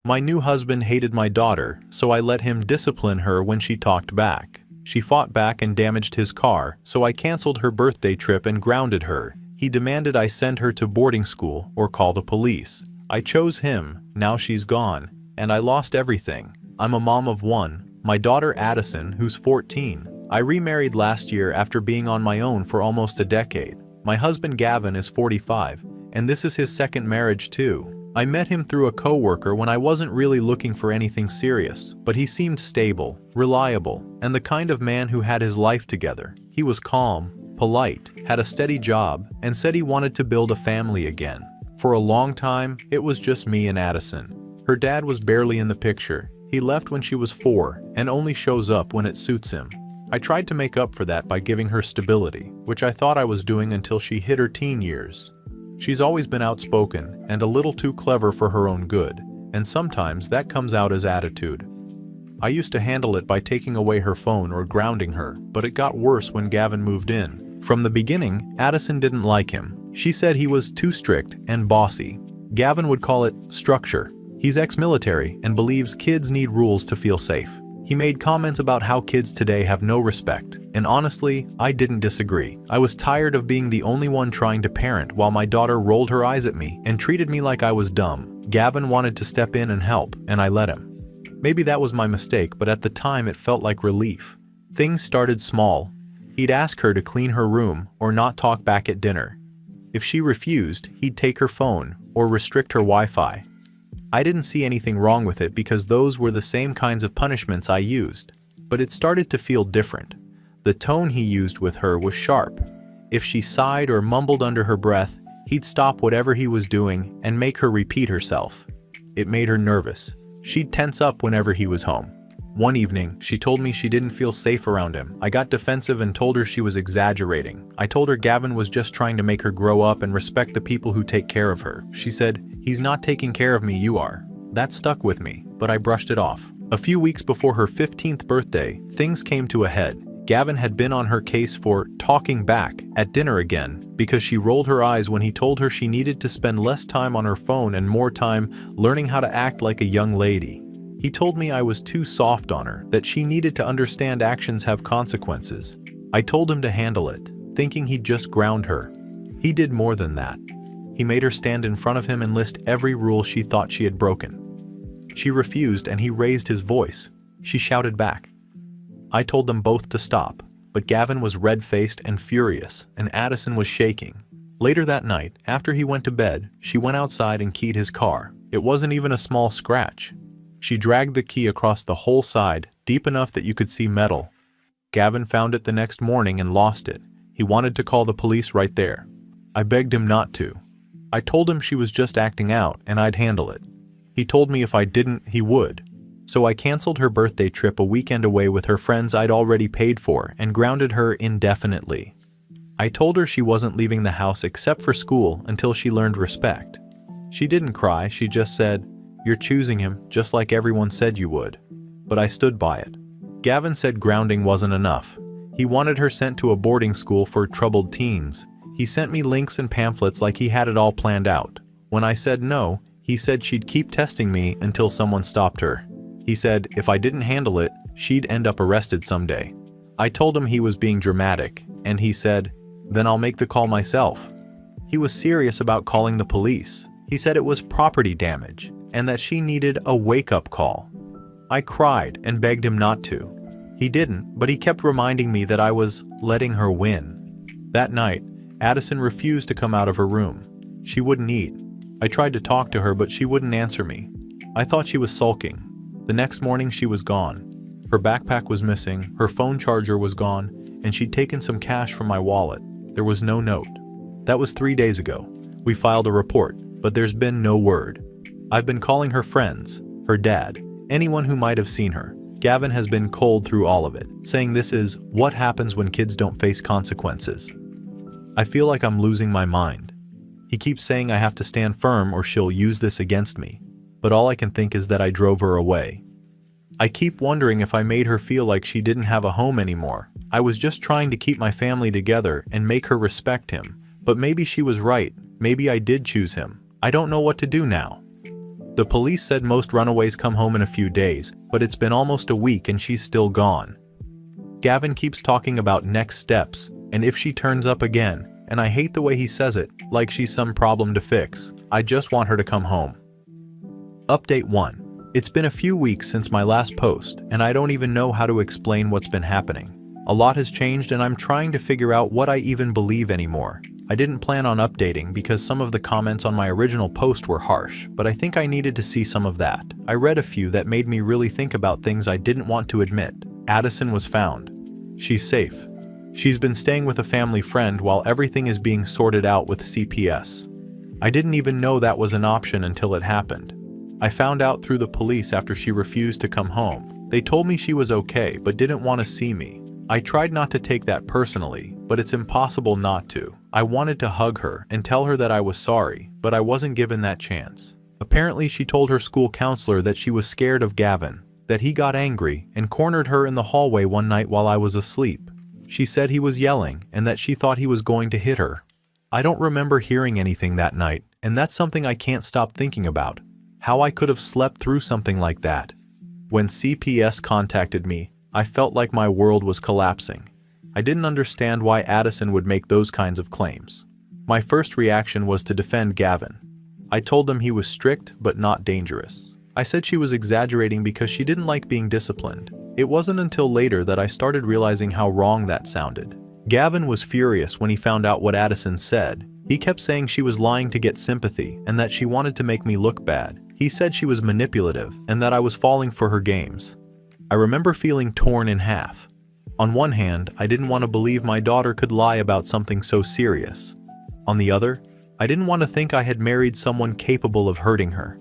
My new husband hated my daughter, so I let him discipline her when she talked back. She fought back and damaged his car, so I canceled her birthday trip and grounded her. He demanded I send her to boarding school or call the police. I chose him, now she's gone, and I lost everything. I'm a mom of one, my daughter Addison, who's 14. I remarried last year after being on my own for almost a decade. My husband Gavin is 45, and this is his second marriage too. I met him through a coworker when I wasn't really looking for anything serious, but he seemed stable, reliable, and the kind of man who had his life together. He was calm, polite, had a steady job, and said he wanted to build a family again. For a long time, it was just me and Addison. Her dad was barely in the picture. He left when she was 4 and only shows up when it suits him. I tried to make up for that by giving her stability, which I thought I was doing until she hit her teen years. She's always been outspoken and a little too clever for her own good, and sometimes that comes out as attitude. I used to handle it by taking away her phone or grounding her, but it got worse when Gavin moved in. From the beginning, Addison didn't like him. She said he was too strict and bossy. Gavin would call it structure. He's ex-military and believes kids need rules to feel safe. He made comments about how kids today have no respect, and honestly, I didn't disagree. I was tired of being the only one trying to parent while my daughter rolled her eyes at me and treated me like I was dumb. Gavin wanted to step in and help, and I let him. Maybe that was my mistake, but at the time it felt like relief. Things started small. He'd ask her to clean her room or not talk back at dinner. If she refused, he'd take her phone or restrict her Wi-Fi. I didn't see anything wrong with it because those were the same kinds of punishments I used. But it started to feel different. The tone he used with her was sharp. If she sighed or mumbled under her breath, he'd stop whatever he was doing and make her repeat herself. It made her nervous. She'd tense up whenever he was home. One evening, she told me she didn't feel safe around him. I got defensive and told her she was exaggerating. I told her Gavin was just trying to make her grow up and respect the people who take care of her. She said, "He's not taking care of me, you are." That stuck with me, but I brushed it off. A few weeks before her 15th birthday, things came to a head. Gavin had been on her case for talking back at dinner again because she rolled her eyes when he told her she needed to spend less time on her phone and more time learning how to act like a young lady. He told me I was too soft on her, that she needed to understand actions have consequences. I told him to handle it, thinking he'd just ground her. He did more than that. He made her stand in front of him and list every rule she thought she had broken. She refused and he raised his voice. She shouted back. I told them both to stop, but Gavin was red-faced and furious, and Addison was shaking. Later that night, after he went to bed, she went outside and keyed his car. It wasn't even a small scratch. She dragged the key across the whole side, deep enough that you could see metal. Gavin found it the next morning and lost it. He wanted to call the police right there. I begged him not to. I told him she was just acting out and I'd handle it. He told me if I didn't, he would. So I canceled her birthday trip a weekend away with her friends I'd already paid for and grounded her indefinitely. I told her she wasn't leaving the house except for school until she learned respect. She didn't cry, she just said, "You're choosing him, just like everyone said you would." But I stood by it. Gavin said grounding wasn't enough. He wanted her sent to a boarding school for troubled teens. He sent me links and pamphlets like he had it all planned out. When I said no, he said she'd keep testing me until someone stopped her. He said if I didn't handle it, she'd end up arrested someday. I told him he was being dramatic, and he said, "Then I'll make the call myself." He was serious about calling the police. He said it was property damage, and that she needed a wake-up call. I cried and begged him not to. He didn't, but he kept reminding me that I was letting her win. That night, Addison refused to come out of her room. She wouldn't eat. I tried to talk to her, but she wouldn't answer me. I thought she was sulking. The next morning, she was gone. Her backpack was missing, her phone charger was gone, and she'd taken some cash from my wallet. There was no note. That was 3 days ago. We filed a report, but there's been no word. I've been calling her friends, her dad, anyone who might have seen her. Gavin has been cold through all of it, saying this is what happens when kids don't face consequences. I feel like I'm losing my mind. He keeps saying I have to stand firm or she'll use this against me, but all I can think is that I drove her away. I keep wondering if I made her feel like she didn't have a home anymore. I was just trying to keep my family together and make her respect him, but maybe she was right. Maybe I did choose him. I don't know what to do now. The police said most runaways come home in a few days, but it's been almost a week and she's still gone. Gavin keeps talking about next steps, and if she turns up again, and I hate the way he says it, like she's some problem to fix. I just want her to come home. Update 1. It's been a few weeks since my last post, and I don't even know how to explain what's been happening. A lot has changed and I'm trying to figure out what I even believe anymore. I didn't plan on updating because some of the comments on my original post were harsh, but I think I needed to see some of that. I read a few that made me really think about things I didn't want to admit. Addison was found. She's safe. She's been staying with a family friend while everything is being sorted out with CPS. I didn't even know that was an option until it happened. I found out through the police after she refused to come home. They told me she was okay but didn't want to see me. I tried not to take that personally, but it's impossible not to. I wanted to hug her and tell her that I was sorry, but I wasn't given that chance. Apparently she told her school counselor that she was scared of Gavin, that he got angry and cornered her in the hallway one night while I was asleep. She said he was yelling and that she thought he was going to hit her. I don't remember hearing anything that night, and that's something I can't stop thinking about. How I could have slept through something like that. When CPS contacted me, I felt like my world was collapsing. I didn't understand why Addison would make those kinds of claims. My first reaction was to defend Gavin. I told him he was strict but not dangerous. I said she was exaggerating because she didn't like being disciplined. It wasn't until later that I started realizing how wrong that sounded. Gavin was furious when he found out what Addison said. He kept saying she was lying to get sympathy and that she wanted to make me look bad. He said she was manipulative and that I was falling for her games. I remember feeling torn in half. On one hand, I didn't want to believe my daughter could lie about something so serious. On the other, I didn't want to think I had married someone capable of hurting her.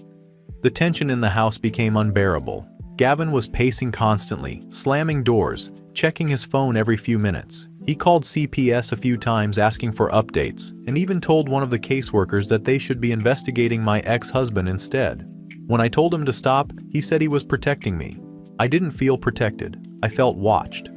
The tension in the house became unbearable. Gavin was pacing constantly, slamming doors, checking his phone every few minutes. He called CPS a few times asking for updates, and even told one of the caseworkers that they should be investigating my ex-husband instead. When I told him to stop, he said he was protecting me. I didn't feel protected. I felt watched.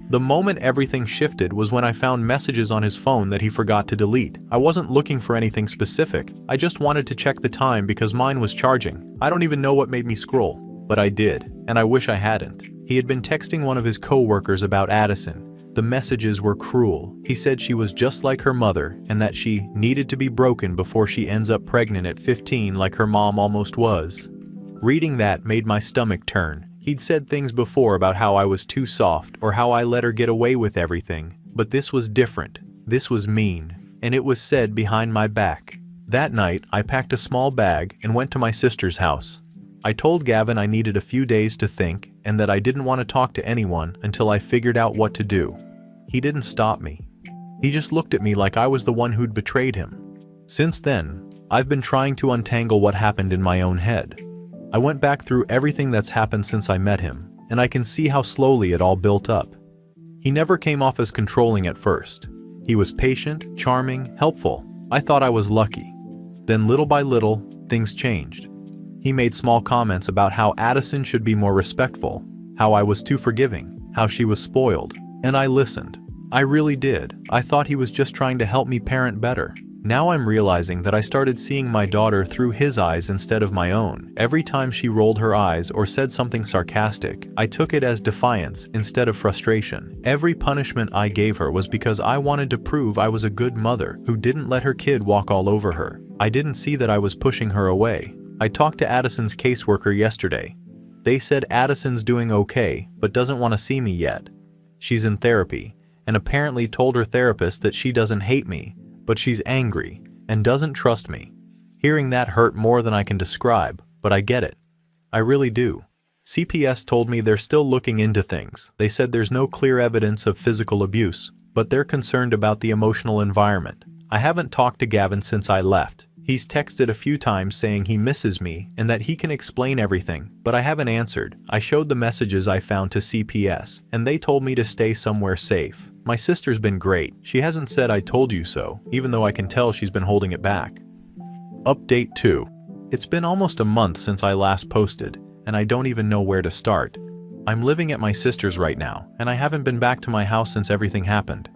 The moment everything shifted was when I found messages on his phone that he forgot to delete. I wasn't looking for anything specific. I just wanted to check the time because mine was charging. I don't even know what made me scroll, but I did, and I wish I hadn't. He had been texting one of his co-workers about Addison. The messages were cruel. He said she was just like her mother and that she needed to be broken before she ends up pregnant at 15 like her mom almost was. Reading that made my stomach turn. He'd said things before about how I was too soft or how I let her get away with everything, but this was different. This was mean, and it was said behind my back. That night, I packed a small bag and went to my sister's house. I told Gavin I needed a few days to think and that I didn't want to talk to anyone until I figured out what to do. He didn't stop me. He just looked at me like I was the one who'd betrayed him. Since then, I've been trying to untangle what happened in my own head. I went back through everything that's happened since I met him, and I can see how slowly it all built up. He never came off as controlling at first. He was patient, charming, helpful. I thought I was lucky. Then little by little, things changed. He made small comments about how Addison should be more respectful, how I was too forgiving, how she was spoiled, and I listened. I really did. I thought he was just trying to help me parent better. Now I'm realizing that I started seeing my daughter through his eyes instead of my own. Every time she rolled her eyes or said something sarcastic, I took it as defiance instead of frustration. Every punishment I gave her was because I wanted to prove I was a good mother who didn't let her kid walk all over her. I didn't see that I was pushing her away. I talked to Addison's caseworker yesterday. They said Addison's doing okay, but doesn't want to see me yet. She's in therapy, and apparently told her therapist that she doesn't hate me, but she's angry and doesn't trust me. Hearing that hurt more than I can describe, but I get it. I really do. CPS told me they're still looking into things. They said there's no clear evidence of physical abuse, but they're concerned about the emotional environment. I haven't talked to Gavin since I left. He's texted a few times saying he misses me and that he can explain everything, but I haven't answered. I showed the messages I found to CPS, and they told me to stay somewhere safe. My sister's been great. She hasn't said I told you so, even though I can tell she's been holding it back. Update 2. It's been almost a month since I last posted, and I don't even know where to start. I'm living at my sister's right now, and I haven't been back to my house since everything happened.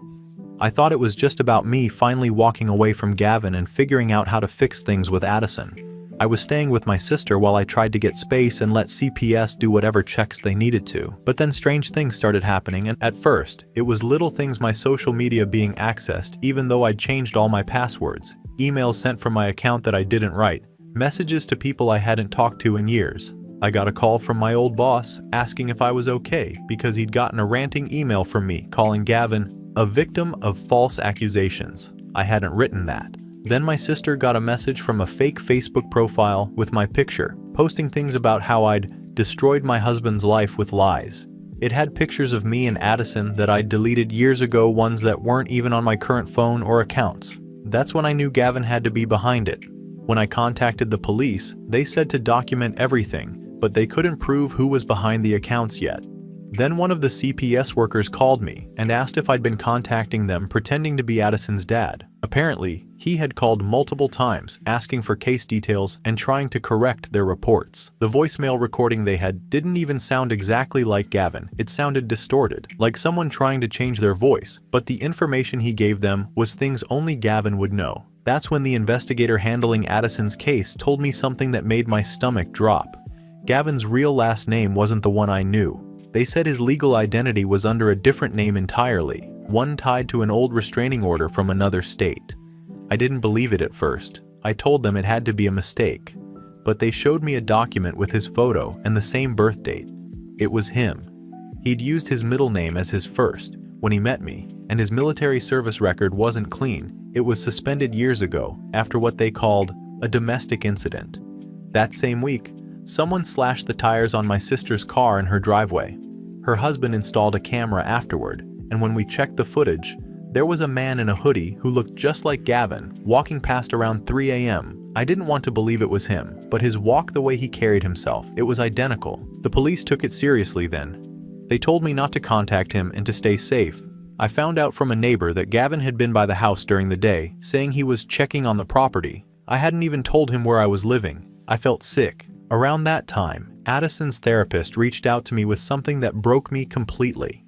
I thought it was just about me finally walking away from Gavin and figuring out how to fix things with Addison. I was staying with my sister while I tried to get space and let CPS do whatever checks they needed to. But then strange things started happening, and at first, it was little things: my social media being accessed even though I'd changed all my passwords, emails sent from my account that I didn't write, messages to people I hadn't talked to in years. I got a call from my old boss asking if I was okay because he'd gotten a ranting email from me calling Gavin a victim of false accusations. I hadn't written that. Then my sister got a message from a fake Facebook profile with my picture, posting things about how I'd destroyed my husband's life with lies. It had pictures of me and Addison that I'd deleted years ago, ones that weren't even on my current phone or accounts. That's when I knew Gavin had to be behind it. When I contacted the police, they said to document everything, but they couldn't prove who was behind the accounts yet. Then one of the CPS workers called me and asked if I'd been contacting them pretending to be Addison's dad. Apparently, he had called multiple times asking for case details and trying to correct their reports. The voicemail recording they had didn't even sound exactly like Gavin. It sounded distorted, like someone trying to change their voice, but the information he gave them was things only Gavin would know. That's when the investigator handling Addison's case told me something that made my stomach drop. Gavin's real last name wasn't the one I knew. They said his legal identity was under a different name entirely, one tied to an old restraining order from another state. I didn't believe it at first. I told them it had to be a mistake. But they showed me a document with his photo and the same birth date. It was him. He'd used his middle name as his first when he met me, and his military service record wasn't clean. It was suspended years ago after what they called a domestic incident. That same week, someone slashed the tires on my sister's car in her driveway. Her husband installed a camera afterward, and when we checked the footage, there was a man in a hoodie who looked just like Gavin walking past around 3 a.m. I didn't want to believe it was him, but his walk, the way he carried himself, it was identical. The police took it seriously then. They told me not to contact him and to stay safe. I found out from a neighbor that Gavin had been by the house during the day, saying he was checking on the property. I hadn't even told him where I was living. I felt sick. Around that time, Addison's therapist reached out to me with something that broke me completely.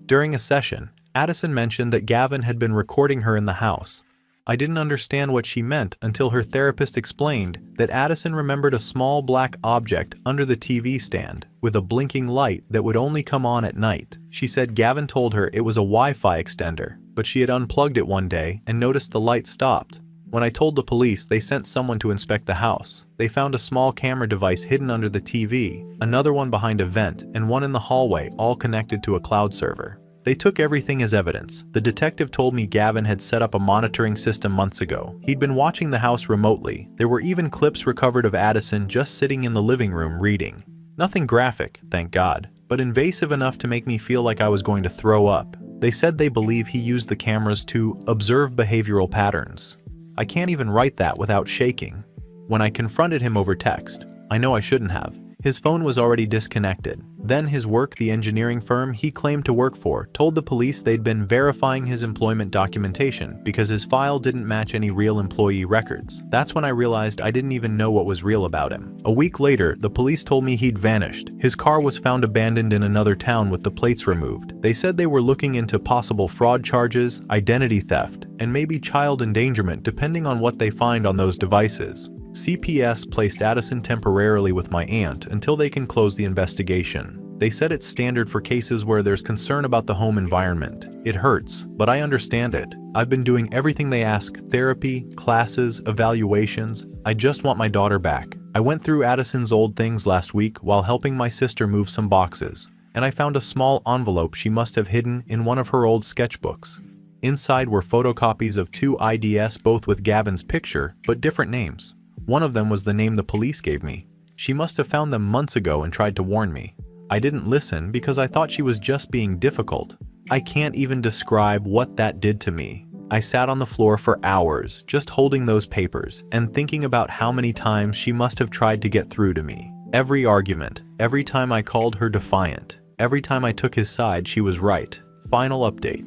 During a session, Addison mentioned that Gavin had been recording her in the house. I didn't understand what she meant until her therapist explained that Addison remembered a small black object under the TV stand with a blinking light that would only come on at night. She said Gavin told her it was a Wi-Fi extender, but she had unplugged it one day and noticed the light stopped. When I told the police, they sent someone to inspect the house. They found a small camera device hidden under the TV, another one behind a vent, and one in the hallway, all connected to a cloud server. They took everything as evidence. The detective told me Gavin had set up a monitoring system months ago. He'd been watching the house remotely. There were even clips recovered of Addison just sitting in the living room reading. Nothing graphic, thank God, but invasive enough to make me feel like I was going to throw up. They said they believe he used the cameras to observe behavioral patterns. I can't even write that without shaking. When I confronted him over text, I know I shouldn't have. His phone was already disconnected. Then his work, the engineering firm he claimed to work for, told the police they'd been verifying his employment documentation because his file didn't match any real employee records. That's when I realized I didn't even know what was real about him. A week later, the police told me he'd vanished. His car was found abandoned in another town with the plates removed. They said they were looking into possible fraud charges, identity theft, and maybe child endangerment depending on what they find on those devices. CPS placed Addison temporarily with my aunt until they can close the investigation. They said it's standard for cases where there's concern about the home environment. It hurts, but I understand it. I've been doing everything they ask: therapy, classes, evaluations. I just want my daughter back. I went through Addison's old things last week while helping my sister move some boxes, and I found a small envelope she must have hidden in one of her old sketchbooks. Inside were photocopies of 2 IDs, both with Gavin's picture, but different names. One of them was the name the police gave me. She must have found them months ago and tried to warn me. I didn't listen because I thought she was just being difficult. I can't even describe what that did to me. I sat on the floor for hours, just holding those papers and thinking about how many times she must have tried to get through to me. Every argument, every time I called her defiant, every time I took his side, she was right. Final update.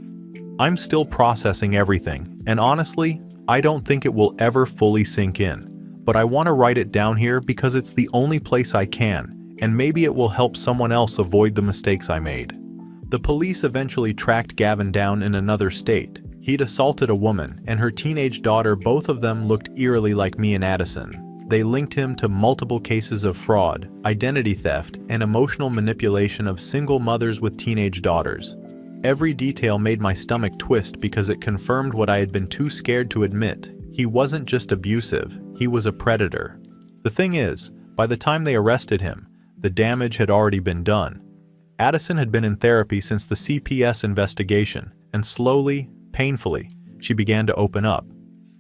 I'm still processing everything, and honestly, I don't think it will ever fully sink in. But I want to write it down here because it's the only place I can, and maybe it will help someone else avoid the mistakes I made. The police eventually tracked Gavin down in another state. He'd assaulted a woman and her teenage daughter. Both of them looked eerily like me and Addison. They linked him to multiple cases of fraud, identity theft, and emotional manipulation of single mothers with teenage daughters. Every detail made my stomach twist because it confirmed what I had been too scared to admit. He wasn't just abusive, he was a predator. The thing is, by the time they arrested him, the damage had already been done. Addison had been in therapy since the CPS investigation, and slowly, painfully, she began to open up.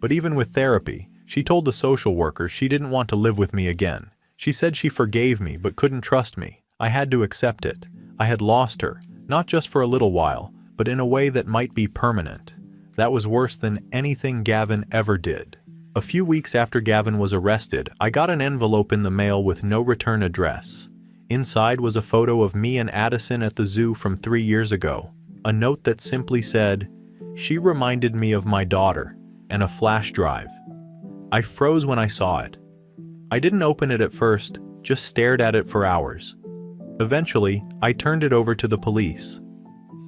But even with therapy, she told the social worker she didn't want to live with me again. She said she forgave me but couldn't trust me. I had to accept it. I had lost her, not just for a little while, but in a way that might be permanent. That was worse than anything Gavin ever did. A few weeks after Gavin was arrested, I got an envelope in the mail with no return address. Inside was a photo of me and Addison at the zoo from 3 years ago. A note that simply said, "She reminded me of my daughter," and a flash drive. I froze when I saw it. I didn't open it at first, just stared at it for hours. Eventually, I turned it over to the police.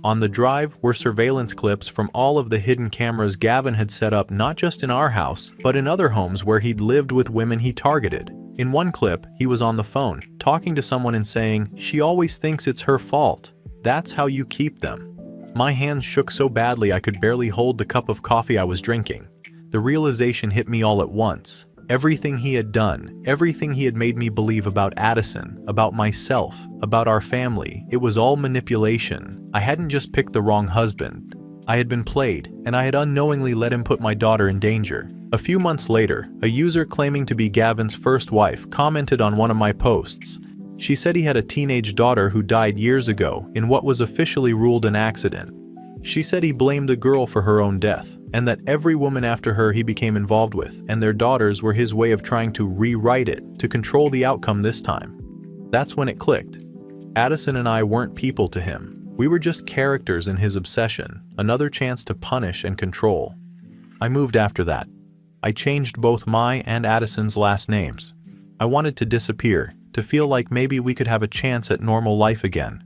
On the drive were surveillance clips from all of the hidden cameras Gavin had set up not just in our house, but in other homes where he'd lived with women he targeted. In one clip, he was on the phone, talking to someone and saying, "She always thinks it's her fault. That's how you keep them." My hands shook so badly I could barely hold the cup of coffee I was drinking. The realization hit me all at once. Everything he had done, everything he had made me believe about Addison, about myself, about our family, it was all manipulation. I hadn't just picked the wrong husband. I had been played, and I had unknowingly let him put my daughter in danger. A few months later, a user claiming to be Gavin's first wife commented on one of my posts. She said he had a teenage daughter who died years ago in what was officially ruled an accident. She said he blamed the girl for her own death, and that every woman after her he became involved with and their daughters were his way of trying to rewrite it, to control the outcome this time. That's when it clicked. Addison and I weren't people to him. We were just characters in his obsession, another chance to punish and control. I moved after that. I changed both my and Addison's last names. I wanted to disappear, to feel like maybe we could have a chance at normal life again.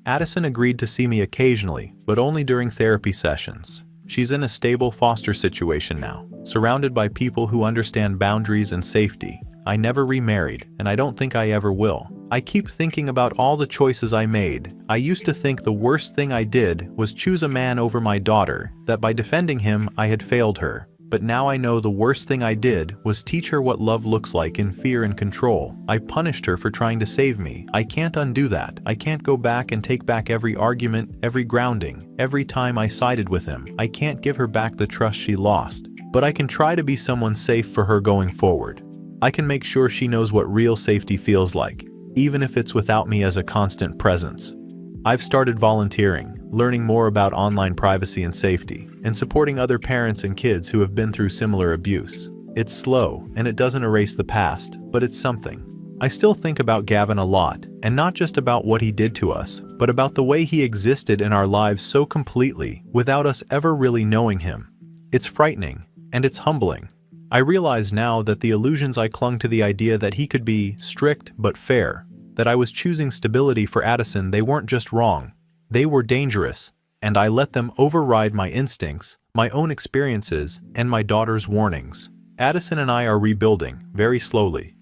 Addison agreed to see me occasionally, but only during therapy sessions. She's in a stable foster situation now, surrounded by people who understand boundaries and safety. I never remarried, and I don't think I ever will. I keep thinking about all the choices I made. I used to think the worst thing I did was choose a man over my daughter, that by defending him I had failed her. But now I know the worst thing I did was teach her what love looks like in fear and control. I punished her for trying to save me. I can't undo that. I can't go back and take back every argument, every grounding, every time I sided with him. I can't give her back the trust she lost. But I can try to be someone safe for her going forward. I can make sure she knows what real safety feels like, even if it's without me as a constant presence. I've started volunteering, learning more about online privacy and safety, and supporting other parents and kids who have been through similar abuse. It's slow, and it doesn't erase the past, but it's something. I still think about Gavin a lot, and not just about what he did to us, but about the way he existed in our lives so completely, without us ever really knowing him. It's frightening, and it's humbling. I realize now that the illusions I clung to, the idea that he could be strict but fair, that I was choosing stability for Addison, they weren't just wrong. They were dangerous, and I let them override my instincts, my own experiences, and my daughter's warnings. Addison and I are rebuilding, very slowly.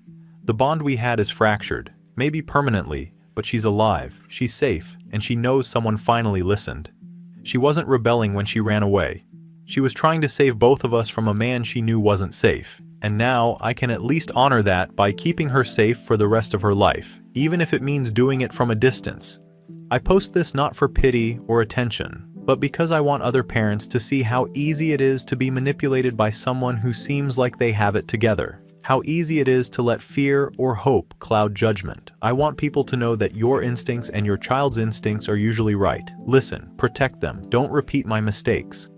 The bond we had is fractured, maybe permanently, but she's alive, she's safe, and she knows someone finally listened. She wasn't rebelling when she ran away. She was trying to save both of us from a man she knew wasn't safe. And now I can at least honor that by keeping her safe for the rest of her life, even if it means doing it from a distance. I post this not for pity or attention, but because I want other parents to see how easy it is to be manipulated by someone who seems like they have it together. How easy it is to let fear or hope cloud judgment. I want people to know that your instincts and your child's instincts are usually right. Listen, protect them, don't repeat my mistakes.